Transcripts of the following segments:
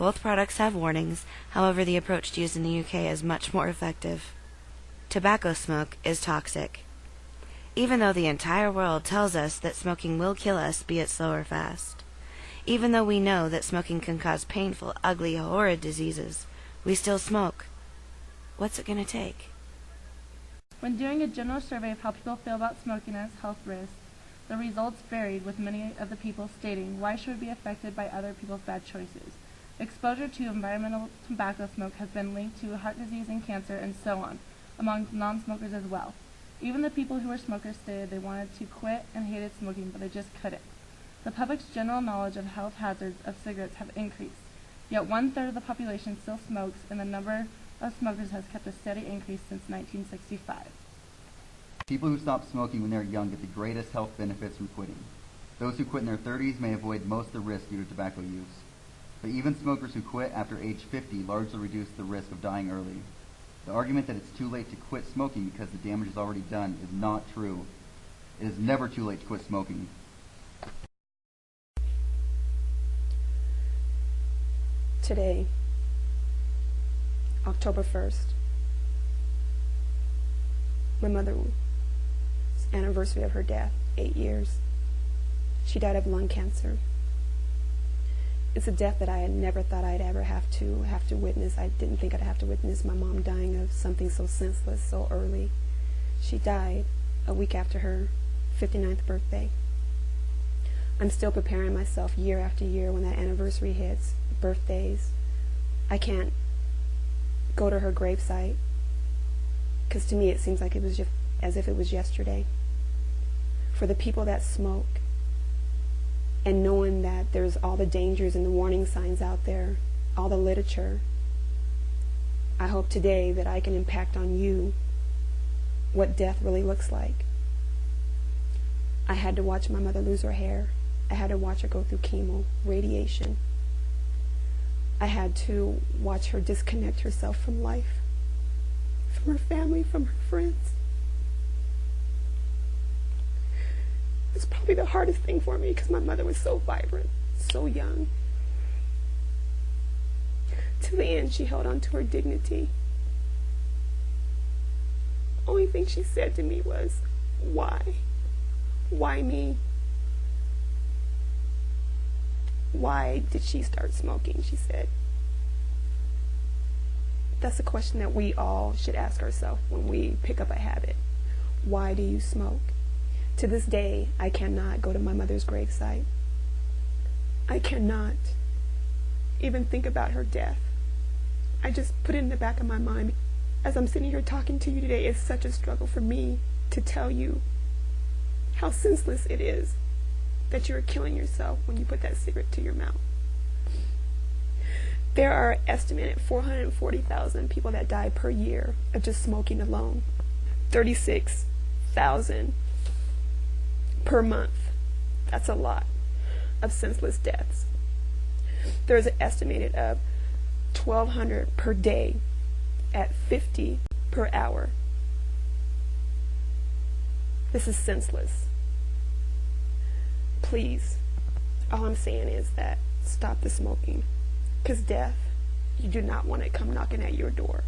Both products have warnings, however the approach used in the UK is much more effective. Tobacco smoke is toxic. Even though the entire world tells us that smoking will kill us, be it slow or fast. Even though we know that smoking can cause painful, ugly, horrid diseases, we still smoke. What's it going to take? When doing a general survey of how people feel about smoking as health risk, the results varied, with many of the people stating, "Why should we be affected by other people's bad choices? Exposure to environmental tobacco smoke has been linked to heart disease and cancer," and so on, among non-smokers as well. Even the people who were smokers stated they wanted to quit and hated smoking, but they just couldn't. The public's general knowledge of health hazards of cigarettes have increased, yet 1/3 of the population still smokes, and the number of smokers has kept a steady increase since 1965. People who stop smoking when they're young get the greatest health benefits from quitting. Those who quit in their 30s may avoid most of the risk due to tobacco use. But even smokers who quit after age 50 largely reduce the risk of dying early. The argument that it's too late to quit smoking because the damage is already done is not true. It is never too late to quit smoking. Today, October 1st, my mother's anniversary of her death, 8 years. She died of lung cancer. It's a death that I had never thought I'd ever have to witness. I didn't think I'd have to witness my mom dying of something so senseless so early. She died a week after her 59th birthday. I'm still preparing myself year after year when that anniversary hits, birthdays. I can't go to her gravesite because to me it seems like it was just as if it was yesterday. For the people that smoke, and knowing that there's all the dangers and the warning signs out there, all the literature, I hope today that I can impact on you what death really looks like. I had to watch my mother lose her hair. I had to watch her go through chemo, radiation. I had to watch her disconnect herself from life, from her family, from her friends. It's probably the hardest thing for me because my mother was so vibrant, so young. To the end, she held on to her dignity. Only thing she said to me was, "Why? Why me? Why did she start smoking?" she said. That's a question that we all should ask ourselves when we pick up a habit. Why do you smoke? To this day, I cannot go to my mother's gravesite. I cannot even think about her death. I just put it in the back of my mind. As I'm sitting here talking to you today, it's such a struggle for me to tell you how senseless it is that you're killing yourself when you put that cigarette to your mouth. There are estimated 440,000 people that die per year of just smoking alone. 36,000 per month. That's a lot of senseless deaths. There's an estimated of 1,200 per day at 50 per hour. This is senseless. Please, all I'm saying is that stop the smoking. Because death, you do not want it come knocking at your door.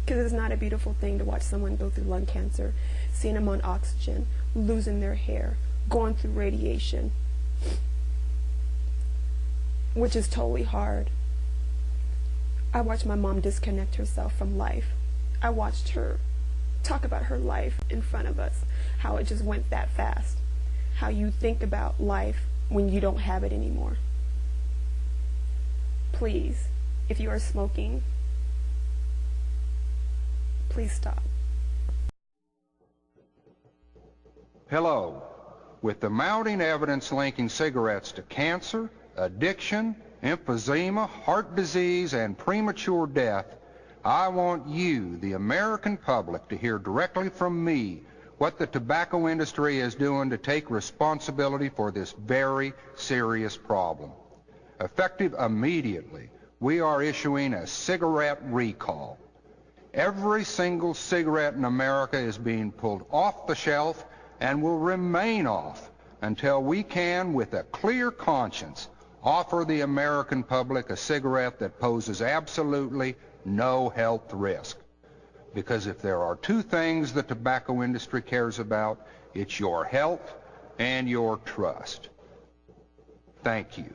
Because it's not a beautiful thing to watch someone go through lung cancer, seeing them on oxygen, losing their hair, going through radiation, which is totally hard. I watched my mom disconnect herself from life. I watched her talk about her life in front of us, how it just went that fast, how you think about life when you don't have it anymore. Please, if you are smoking, please stop. Hello. With the mounting evidence linking cigarettes to cancer, addiction, emphysema, heart disease, and premature death, I want you, the American public, to hear directly from me what the tobacco industry is doing to take responsibility for this very serious problem. Effective immediately, we are issuing a cigarette recall. Every single cigarette in America is being pulled off the shelf and will remain off until we can, with a clear conscience, offer the American public a cigarette that poses absolutely no health risk. Because if there are two things the tobacco industry cares about, it's your health and your trust. Thank you.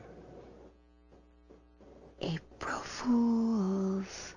April Fools.